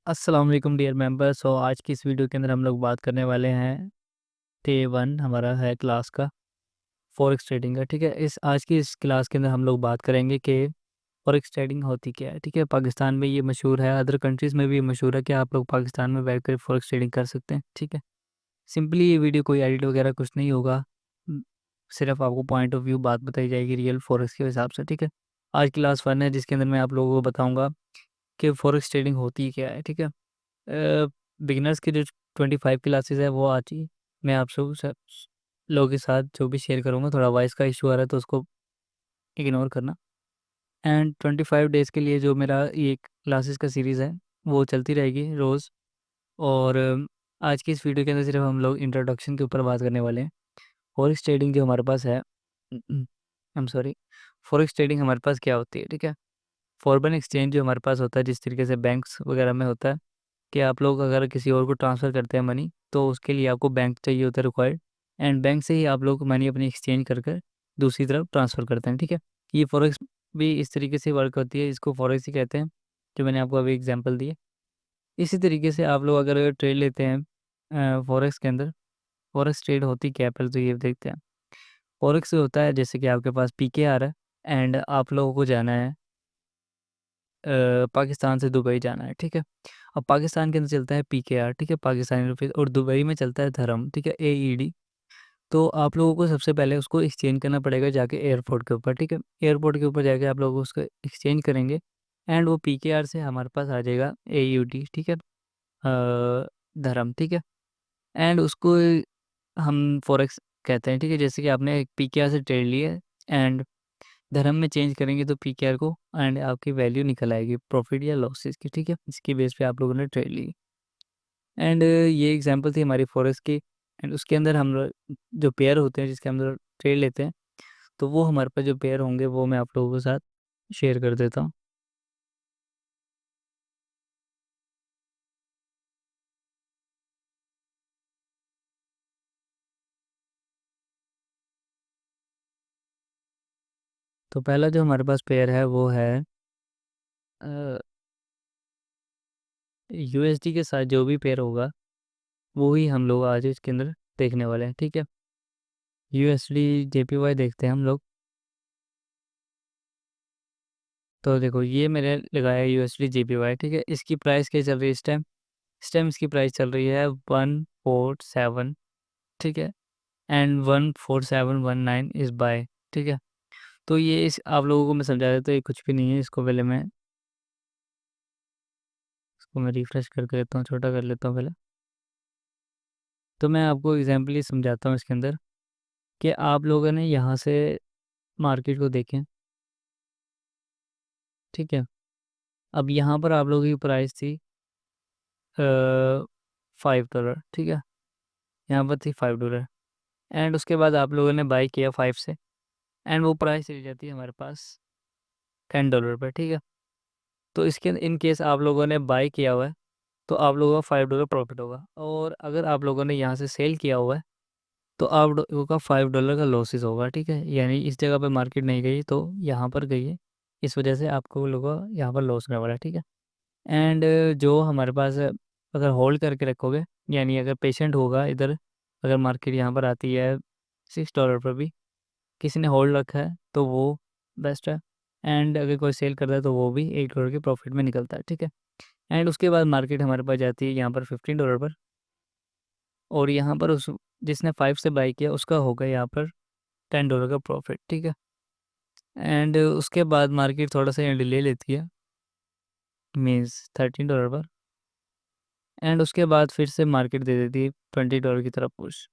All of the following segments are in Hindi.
अस्सलाम वालेकुम डियर मेंबर। सो आज की इस वीडियो के अंदर हम लोग बात करने वाले हैं डे 1 हमारा है क्लास का फॉरेक्स ट्रेडिंग का। ठीक है, इस आज की इस क्लास के अंदर हम लोग बात करेंगे कि फॉरेक्स ट्रेडिंग होती क्या है। ठीक है, पाकिस्तान में ये मशहूर है, अदर कंट्रीज़ में भी ये मशहूर है कि आप लोग पाकिस्तान में बैठकर फॉरेक्स ट्रेडिंग कर सकते हैं। ठीक है, सिंपली ये वीडियो कोई एडिट वगैरह कुछ नहीं होगा। सिर्फ आपको पॉइंट ऑफ व्यू बात बताई जाएगी रियल फॉरेक्स के हिसाब से। ठीक है, आज क्लास 1 है जिसके अंदर मैं आप लोगों को बताऊँगा कि फॉरेक्स ट्रेडिंग होती क्या है। ठीक है, बिगिनर्स की जो 25 क्लासेस है वो आज ही मैं आप सब लोगों के साथ जो भी शेयर करूँगा। थोड़ा वॉइस का इशू आ रहा है तो उसको इग्नोर करना। एंड 25 डेज़ के लिए जो मेरा ये क्लासेस का सीरीज़ है वो चलती रहेगी रोज़। और आज की इस वीडियो के अंदर सिर्फ हम लोग इंट्रोडक्शन के ऊपर बात करने वाले हैं। फॉरेक्स ट्रेडिंग जो हमारे पास है, I am sorry, forex trading हमारे पास क्या होती है। ठीक है, फॉरेन एक्सचेंज जो हमारे पास होता है, जिस तरीके से बैंक्स वगैरह में होता है कि आप लोग अगर किसी और को ट्रांसफ़र करते हैं मनी, तो उसके लिए आपको बैंक चाहिए होता है रिक्वायर्ड। एंड बैंक से ही आप लोग मनी अपनी एक्सचेंज कर कर दूसरी तरफ ट्रांसफ़र करते हैं। ठीक है, ये फॉरेक्स भी इस तरीके से वर्क होती है, इसको फॉरेक्स ही कहते हैं, जो मैंने आपको अभी एग्जांपल दिए। इसी तरीके से आप लोग अगर ट्रेड लेते हैं फॉरेक्स के अंदर, फॉरेक्स ट्रेड होती क्या है पहले तो ये देखते हैं। फॉरेक्स होता है जैसे कि आपके पास पीकेआर है एंड आप लोगों को जाना है पाकिस्तान से दुबई जाना है। ठीक है, अब पाकिस्तान के अंदर चलता है पीकेआर। ठीक है, पाकिस्तानी रुपीज़, और दुबई में चलता है धर्म। ठीक है, एईडी। तो आप लोगों को सबसे पहले उसको एक्सचेंज करना पड़ेगा जाके एयरपोर्ट के ऊपर। ठीक है, एयरपोर्ट के ऊपर जाके आप लोग उसको एक्सचेंज करेंगे एंड वो पीकेआर से हमारे पास आ जाएगा एयूडी। ठीक है, धर्म। ठीक है, एंड उसको हम फॉरेक्स कहते हैं। ठीक है, जैसे कि आपने पीकेआर से ट्रेड लिया एंड धर्म में चेंज करेंगे तो पीकेआर को एंड आपकी वैल्यू निकल आएगी प्रॉफिट या लॉसेस की। ठीक है, इसकी बेस पे आप लोगों ने ट्रेड ली। एंड ये एग्जांपल थी हमारी फॉरेक्स की। एंड उसके अंदर हम लोग जो पेयर होते हैं जिसके अंदर ट्रेड लेते हैं, तो वो हमारे पास जो पेयर होंगे वो मैं आप लोगों के साथ शेयर कर देता हूँ। तो पहला जो हमारे पास पेयर है वो है यूएसडी के साथ जो भी पेयर होगा वो ही हम लोग आज इसके अंदर देखने वाले हैं। ठीक है, यूएसडी जेपीवाई देखते हैं हम लोग। तो देखो ये मैंने लगाया यूएसडी जेपीवाई। ठीक है, इसकी प्राइस क्या चल रही है इस टाइम? इस टाइम इसकी प्राइस चल रही है 147। ठीक है, एंड 14719 इज़ बाय। ठीक है, तो ये इस आप लोगों को मैं समझा देता हूँ, ये कुछ भी नहीं है। इसको मैं रिफ्रेश करके लेता हूँ, छोटा कर लेता हूँ पहले। तो मैं आपको एग्जाम्पली समझाता हूँ इसके अंदर कि आप लोगों ने यहाँ से मार्केट को देखें। ठीक है, अब यहाँ पर आप लोगों की प्राइस थी $5। ठीक है, यहाँ पर थी $5 एंड उसके बाद आप लोगों ने बाई किया 5 से एंड वो प्राइस चली जाती है हमारे पास $10 पर। ठीक है, तो इसके इन केस आप लोगों ने बाई किया हुआ है तो आप लोगों का $5 प्रॉफिट होगा। और अगर आप लोगों ने यहाँ से सेल किया हुआ है तो आप लोगों का $5 का लॉसेस होगा। ठीक है, यानी इस जगह पे मार्केट नहीं गई तो यहाँ पर गई है, इस वजह से आपको लोगों का यहाँ पर लॉस होने वाला है। ठीक है, एंड जो हमारे पास अगर होल्ड करके रखोगे, यानी अगर पेशेंट होगा इधर, अगर मार्केट यहाँ पर आती है $6 पर भी, किसी ने होल्ड रखा है तो वो बेस्ट है। एंड अगर कोई सेल कर रहा है तो वो भी $8 के प्रॉफिट में निकलता है। ठीक है, एंड उसके बाद मार्केट हमारे पास जाती है यहाँ पर $15 पर, और यहाँ पर उस जिसने 5 से बाई किया उसका होगा यहाँ पर $10 का प्रॉफिट। ठीक है, एंड उसके बाद मार्केट थोड़ा सा डिले लेती है, मीन्स $13 पर, एंड उसके बाद फिर से मार्केट दे देती है $20 की तरफ पुश।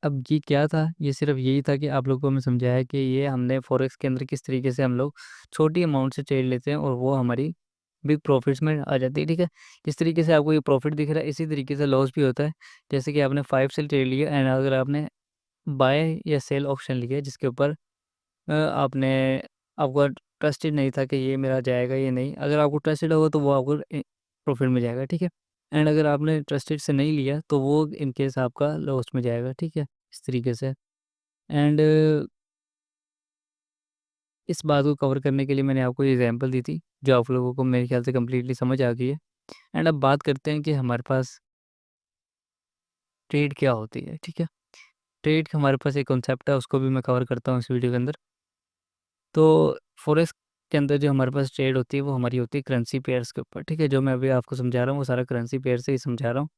अब ये क्या था? ये सिर्फ यही था कि आप लोगों को मैं समझाया कि ये हमने फॉरेक्स के अंदर किस तरीके से हम लोग छोटी अमाउंट से ट्रेड लेते हैं और वो हमारी बिग प्रॉफिट्स में आ जाती है। ठीक है, जिस तरीके से आपको ये प्रॉफिट दिख रहा है इसी तरीके से लॉस भी होता है। जैसे कि आपने 5 से ट्रेड लिया एंड अगर आपने बाय या सेल ऑप्शन लिया जिसके ऊपर आपने आपको ट्रस्टेड नहीं था कि ये मेरा जाएगा ये नहीं, अगर आपको ट्रस्टेड होगा तो वो आपको प्रॉफिट में जाएगा। ठीक है, एंड अगर आपने ट्रस्टेड से नहीं लिया तो वो इन केस आपका लॉस में जाएगा। ठीक है, इस तरीके से। एंड इस बात को कवर करने के लिए मैंने आपको एग्जांपल दी थी, जो आप लोगों को मेरे ख्याल से कम्प्लीटली समझ आ गई है। एंड अब बात करते हैं कि हमारे पास ट्रेड क्या होती है, ठीक है? ट्रेड हमारे पास एक कॉन्सेप्ट है, उसको भी मैं कवर करता हूँ इस वीडियो के अंदर। तो फॉरेक्स के अंदर जो हमारे पास ट्रेड होती है, वो हमारी होती है करेंसी पेयर्स के ऊपर, ठीक है? जो मैं अभी आपको समझा रहा हूँ, वो सारा करेंसी पेयर से ही समझा रहा हूँ।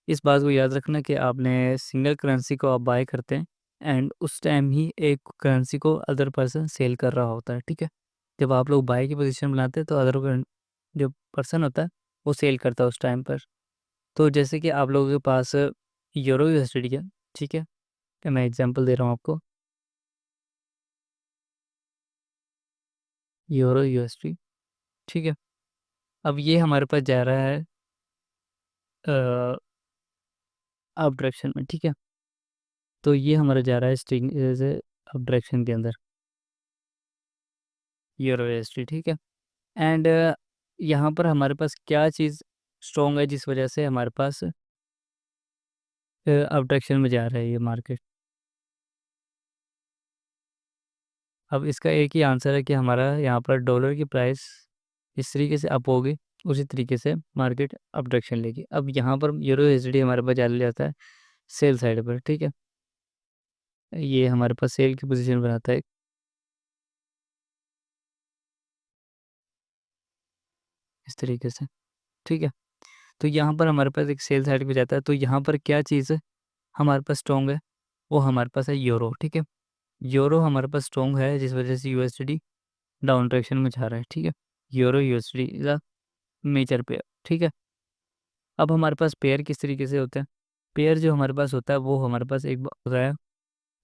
इस बात को याद रखना कि आपने सिंगल करेंसी को आप बाय करते हैं एंड उस टाइम ही एक करेंसी को अदर पर्सन सेल कर रहा होता है, ठीक है? जब आप लोग बाय की पोजीशन बनाते हैं तो जो पर्सन होता है वो सेल करता है उस टाइम पर। तो जैसे कि आप लोगों के पास यूरो यूएसडी है, ठीक है? तो मैं एग्जांपल दे रहा हूँ आपको, यूरो यूएसडी, ठीक है? अब ये हमारे पास जा रहा है अप डायरेक्शन में, ठीक है? तो ये हमारा जा रहा है स्ट्रिंग से अप डायरेक्शन के अंदर, यूरो यूएसडी, ठीक है? एंड यहाँ पर हमारे पास क्या चीज़ स्ट्रॉन्ग है जिस वजह से हमारे पास अप डायरेक्शन में जा रहा है ये मार्केट? अब इसका एक ही आंसर है कि हमारा यहाँ पर डॉलर की प्राइस इस तरीके से अप होगी, उसी तरीके से मार्केट अप डायरेक्शन लेगी। अब यहाँ पर यूरो यूएसडी हमारे पास चला जाता है सेल साइड पर, ठीक है? ये हमारे पास सेल की पोजीशन बनाता है इस तरीके से, ठीक है? तो यहाँ पर हमारे पास एक सेल साइड पे जाता है, तो यहाँ पर क्या चीज़ हमारे पास स्ट्रॉन्ग है? वो हमारे पास है यूरो, ठीक है? यूरो हमारे पास स्ट्रॉन्ग है जिस वजह से यूएसडी डाउन डायरेक्शन में जा रहा है, ठीक है? Euro USD is a major pair, ठीक है? अब हमारे पास पेयर किस तरीके से होते हैं? पेयर जो हमारे पास होता है वो हमारे पास एक होता है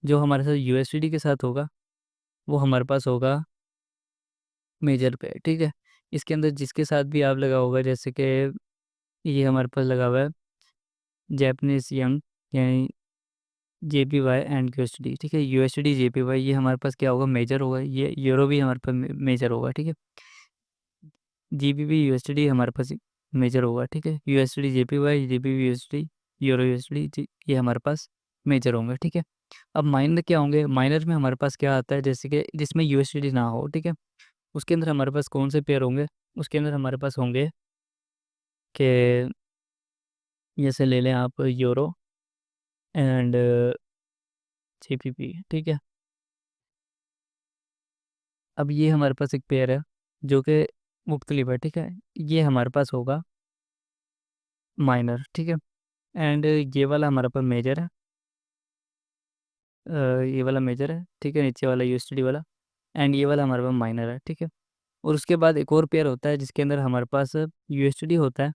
जो हमारे साथ यूएसडी के साथ होगा, वो हमारे पास होगा मेजर पेयर, ठीक है? इसके अंदर जिसके साथ भी आप लगा होगा, जैसे कि ये हमारे पास लगा हुआ है जैपनीज़ यंग, यानी जेपीवाई एंड यूएसडी, ठीक है? यूएसडी, जेपीवाई ये हमारे पास क्या होगा? मेजर होगा। ये यूरो भी हमारे पास मेजर होगा, ठीक है? जीबीपी यूएसडी हमारे पास मेजर होगा, ठीक है? USD, JPY, GBP USD, euro USD ये हमारे पास मेजर होंगे, ठीक है? अब माइनर क्या होंगे? माइनर में हमारे पास क्या आता है, जैसे कि जिसमें यूएसडी ना हो, ठीक है? उसके अंदर हमारे पास कौन से पेयर होंगे? उसके अंदर हमारे पास होंगे कि जैसे ले लें आप यूरो एंड जीबीपी, ठीक है? अब ये हमारे पास एक पेयर है जो कि मुख्तलिफ है, ठीक है? ये हमारे पास होगा माइनर, ठीक है? एंड ये वाला हमारे पास मेजर है, ये वाला मेजर है, ठीक है? नीचे वाला यूएसडी वाला, एंड ये वाला हमारे पास माइनर है, ठीक है? और उसके बाद एक और पेयर होता है जिसके अंदर हमारे पास यूएसडी होता है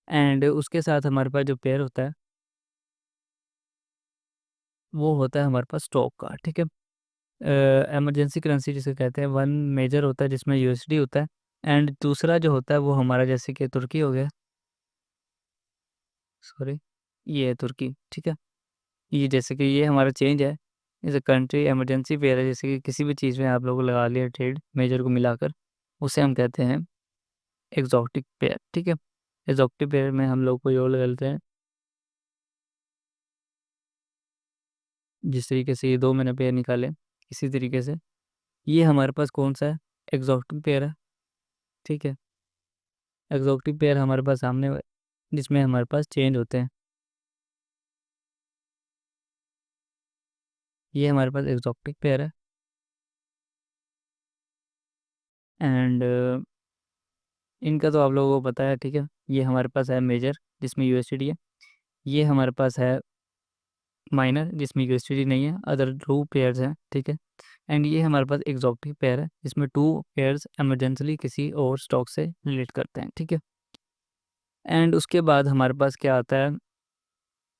एंड उसके साथ हमारे पास जो पेयर होता है वो होता है हमारे पास स्टॉक का, ठीक है? इमरजेंसी करेंसी जिसे कहते हैं, वन मेजर होता है जिसमें यूएसडी होता है एंड दूसरा जो होता है वो हमारा जैसे कि तुर्की हो गया, सॉरी, ये है तुर्की, ठीक है? ये जैसे कि ये हमारा चेंज है, is a country emergency pair है, जैसे कि किसी भी चीज़ में आप लोगों लगा लिया ट्रेड मेजर को मिलाकर, उसे हम कहते हैं एक्सोटिक पेयर, ठीक है? एक्सोटिक पेयर में हम लोग कोई और लगा लेते हैं, जिस तरीके से ये 2 मैंने पेयर निकाले, इसी तरीके से ये हमारे पास कौन-सा है? एक्सोटिक पेयर है, ठीक है? एक्सोटिक पेयर हमारे पास सामने जिसमें हमारे पास चेंज होते हैं, ये हमारे पास एक्सोटिक पेयर है एंड इनका तो आप लोगों को पता है, ठीक है? ये हमारे पास है मेजर जिसमें यूएसडी है, ये हमारे पास है माइनर जिसमें यूएसडी नहीं है, अदर 2 पेयर्स हैं, ठीक है? एंड ये हमारे पास एक्सोटिक पेयर है जिसमें 2 पेयर्स इमरजेंटली किसी और स्टॉक से रिलेट करते हैं, ठीक है? एंड उसके बाद हमारे पास क्या आता है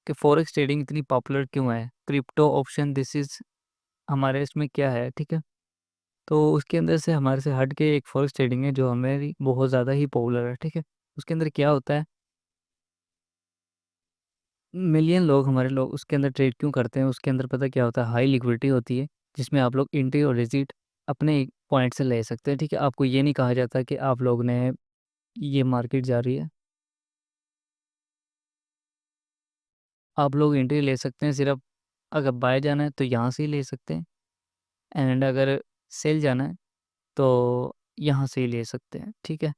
कि फॉरेक्स ट्रेडिंग इतनी पॉपुलर क्यों है? क्रिप्टो ऑप्शन दिस इज़ हमारे इसमें क्या है, ठीक है? तो उसके अंदर से हमारे से हट के एक फॉरेक्स ट्रेडिंग है जो हमारी बहुत ज़्यादा ही पॉपुलर है, ठीक है? उसके अंदर क्या होता है, मिलियन लोग हमारे लोग उसके अंदर ट्रेड क्यों करते हैं? उसके अंदर पता क्या होता है? हाई लिक्विडिटी होती है जिसमें आप लोग एंट्री और एग्जिट अपने पॉइंट से ले सकते हैं, ठीक है? आपको ये नहीं कहा जाता कि आप लोग ने ये मार्केट जा रही है, आप लोग एंट्री ले सकते हैं सिर्फ अगर बाय जाना है तो यहाँ से ही ले सकते हैं एंड अगर सेल जाना है तो यहाँ से ही ले सकते हैं, ठीक है।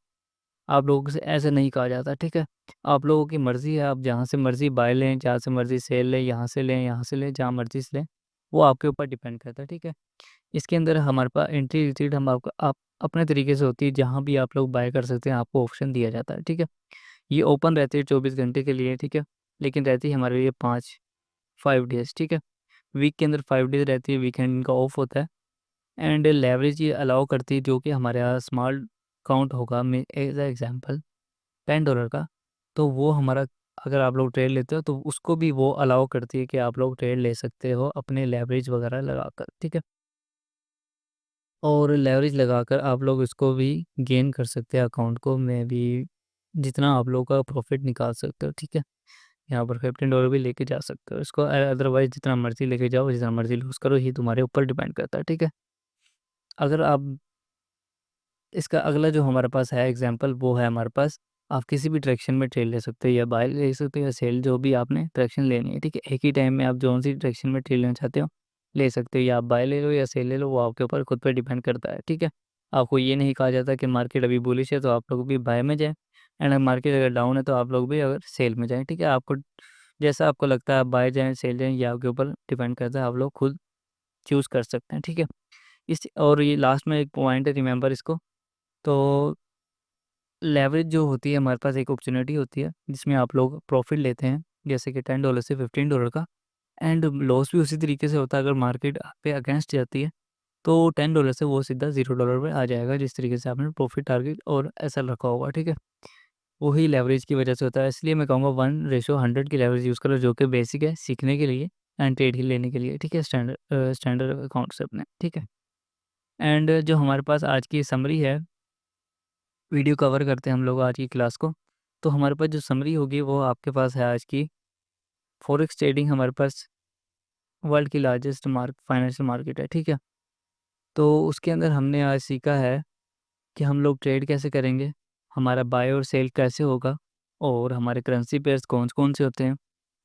आप लोगों से ऐसे नहीं कहा जाता, ठीक है। आप लोगों की मर्ज़ी है, आप जहाँ से मर्ज़ी बाय लें, जहाँ से मर्ज़ी सेल लें, यहाँ से लें, जहाँ मर्ज़ी से लें, वो आपके ऊपर डिपेंड करता है, ठीक है। इसके अंदर हमारे पास एंट्री रिसीट हम आपको आप अपने तरीके से होती है, जहाँ भी आप लोग बाय कर सकते हैं, आपको ऑप्शन दिया जाता है, ठीक है। ये ओपन रहती है 24 घंटे के लिए, ठीक है, लेकिन रहती है हमारे लिए 5 डेज़, ठीक है। वीक के अंदर 5 डेज़ रहती है, वीकेंड इनका ऑफ होता है। एंड लेवरेज ये अलाउ करती है, जो कि हमारे यहाँ स्मॉल काउंट होगा में एज अ एग्जांपल $10 का, तो वो हमारा अगर आप लोग ट्रेड लेते हो तो उसको भी वो अलाउ करती है कि आप लोग ट्रेड ले सकते हो अपने लेवरेज वगैरह लगाकर, ठीक है। और लेवरेज लगाकर आप लोग इसको भी गेन कर सकते हैं, अकाउंट को में भी जितना आप लोग का प्रॉफिट निकाल सकते हो, ठीक है। यहाँ पर $15 भी लेके जा सकते हो इसको, अदरवाइज जितना मर्जी लेके जाओ, जितना मर्जी लूज़ करो, ये तुम्हारे ऊपर डिपेंड करता है, ठीक है। अगर आप इसका अगला जो हमारे पास है एग्जांपल, वो है हमारे पास, आप किसी भी डायरेक्शन में ट्रेड ले सकते हो, या बाय ले सकते हो या सेल, जो भी आपने डायरेक्शन लेनी है, ठीक है। एक ही टाइम में आप कौन-सी डायरेक्शन में ट्रेड लेना चाहते हो, ले सकते हो, या आप बाय ले लो या सेल ले लो, वो आपके ऊपर खुद पे डिपेंड करता है, ठीक है। आपको ये नहीं कहा जाता कि मार्केट अभी बुलिश है तो आप लोग भी बाय में जाएँ, एंड मार्केट अगर डाउन है तो आप लोग भी अगर सेल में जाएँ, ठीक है। आपको जैसा आपको लगता है आप बाय जाएँ, सेल जाएँ, ये आपके ऊपर डिपेंड करता है, आप लोग खुद चूज़ कर सकते हैं, ठीक है। इस और ये लास्ट में एक पॉइंट है, रिमेंबर इसको। तो लेवरेज जो होती है हमारे पास एक अपॉर्चुनिटी होती है जिसमें आप लोग प्रॉफिट लेते हैं, जैसे कि $10 से $15 का, एंड लॉस भी उसी तरीके से होता है। अगर मार्केट आप पे अगेंस्ट जाती है तो $10 से वो सीधा $0 पे आ जाएगा, जिस तरीके से आपने प्रॉफिट टारगेट और ऐसा रखा होगा, ठीक है। वही लेवरेज की वजह से होता है, इसलिए मैं कहूँगा 1:100 की लेवरेज यूज़ करो, जो कि बेसिक है सीखने के लिए एंड ट्रेड ही लेने के लिए, ठीक है, स्टैंडर्ड अकाउंट से अपने, ठीक है। एंड जो हमारे पास आज की समरी है, वीडियो कवर करते हैं हम लोग आज की क्लास को, तो हमारे पास जो समरी होगी वो आपके पास है आज की। फॉरेक्स ट्रेडिंग हमारे पास वर्ल्ड की लार्जेस्ट फाइनेंशियल मार्केट है, ठीक है। तो उसके अंदर हमने आज सीखा है कि हम लोग ट्रेड कैसे करेंगे, हमारा बाय और सेल कैसे होगा, और हमारे करेंसी पेयर्स कौन-कौन से होते हैं,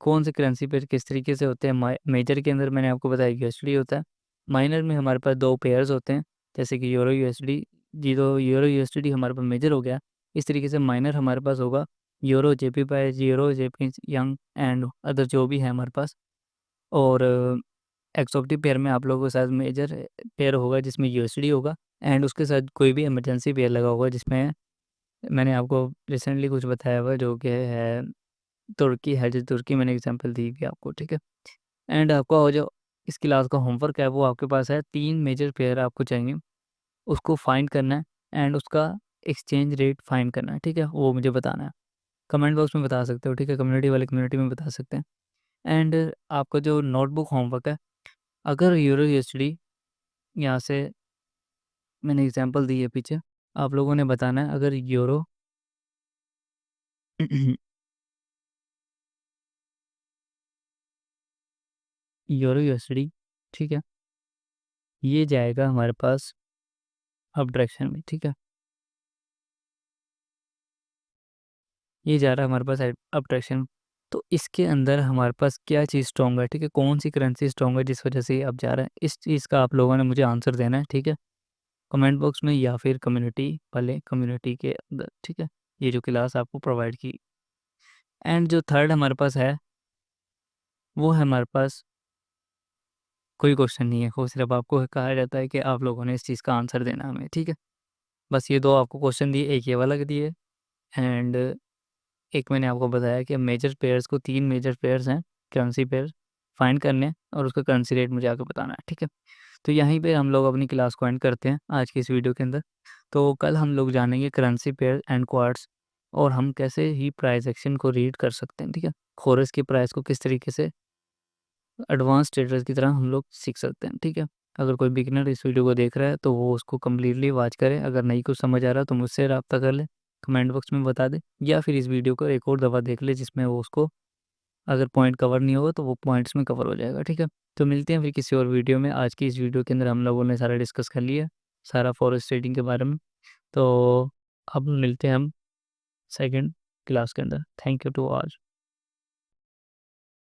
कौन से करेंसी पेयर किस तरीके से होते हैं। मेजर के अंदर मैंने आपको बताया यूएसडी होता है, माइनर में हमारे पास 2 पेयर्स होते हैं, जैसे कि यूरो यूएसडी, जी तो यूरो यूएसडी हमारे पास मेजर हो गया। इस तरीके से माइनर हमारे पास होगा euro JPY, euro JP young and other जो भी है हमारे पास। और एक्सोटिक पेयर में आप लोगों के साथ मेजर पेयर होगा जिसमें यूएसडी होगा, एंड उसके साथ कोई भी इमरजेंसी पेयर लगा होगा, जिसमें मैंने आपको रिसेंटली कुछ बताया हुआ है, जो कि है तुर्की है, जो तुर्की मैंने एग्जांपल दी थी आपको, ठीक है। एंड आपका वो जो इस क्लास का होमवर्क है वो आपके पास है, 3 मेजर पेयर आपको चाहिए, उसको फाइंड करना है एंड उसका एक्सचेंज रेट फाइंड करना है, ठीक है, वो मुझे बताना है। कमेंट बॉक्स में बता सकते हो, ठीक है, कम्युनिटी वाले कम्युनिटी में बता सकते हैं। एंड आपका जो नोटबुक होमवर्क है, अगर यूरो यूएसडी यहाँ से मैंने एग्जांपल दी है पीछे, आप लोगों ने बताना है अगर यूरो यूरो यूएसडी, ठीक है, ये जाएगा हमारे पास अप डायरेक्शन में, ठीक है, ये जा रहा है हमारे पास अप डायरेक्शन। तो इसके अंदर हमारे पास क्या चीज़ स्ट्रॉन्ग है, ठीक है, कौन सी करेंसी स्ट्रॉन्ग है जिस वजह से ये अब जा रहा है, इस चीज़ का आप लोगों ने मुझे आंसर देना है, ठीक है, कमेंट बॉक्स में या फिर कम्युनिटी वाले कम्युनिटी के अंदर, ठीक है, ये जो क्लास आपको प्रोवाइड की। एंड जो थर्ड हमारे पास है, वो है हमारे पास कोई क्वेश्चन नहीं है, वो सिर्फ आपको कहा जाता है कि आप लोगों ने इस चीज़ का आंसर देना है हमें, ठीक है। बस ये 2 आपको क्वेश्चन दिए, एक ये वाला दिए, एंड एक मैंने आपको बताया कि मेजर पेयर्स को 3 मेजर पेयर्स हैं, करेंसी पेयर फाइंड करने हैं और उसका करेंसी रेट मुझे आके बताना है, ठीक है। तो यहीं पे हम लोग अपनी क्लास को एंड करते हैं आज की इस वीडियो के अंदर। तो कल हम लोग जानेंगे करेंसी पेयर एंड क्वार्ट्स, और हम कैसे ही प्राइस एक्शन को रीड कर सकते हैं, ठीक है। खोरस की प्राइस को किस तरीके से एडवांस ट्रेडर्स की तरह हम लोग सीख सकते हैं, ठीक है। अगर कोई बिगिनर इस वीडियो को देख रहा है तो वो उसको कम्प्लीटली वॉच करे, अगर नहीं कुछ समझ आ रहा तो मुझसे रब्ता कर ले, कमेंट बॉक्स में बता दे, या फिर इस वीडियो को एक और दफ़ा देख ले, जिसमें वो उसको अगर पॉइंट कवर नहीं होगा तो वो पॉइंट्स में कवर हो जाएगा, ठीक है। तो मिलते हैं फिर किसी और वीडियो में। आज की इस वीडियो के अंदर हम लोगों ने सारा डिस्कस कर लिया, सारा फॉरेक्स ट्रेडिंग के बारे में। तो अब मिलते हैं हम सेकंड क्लास के अंदर। Thank you to all.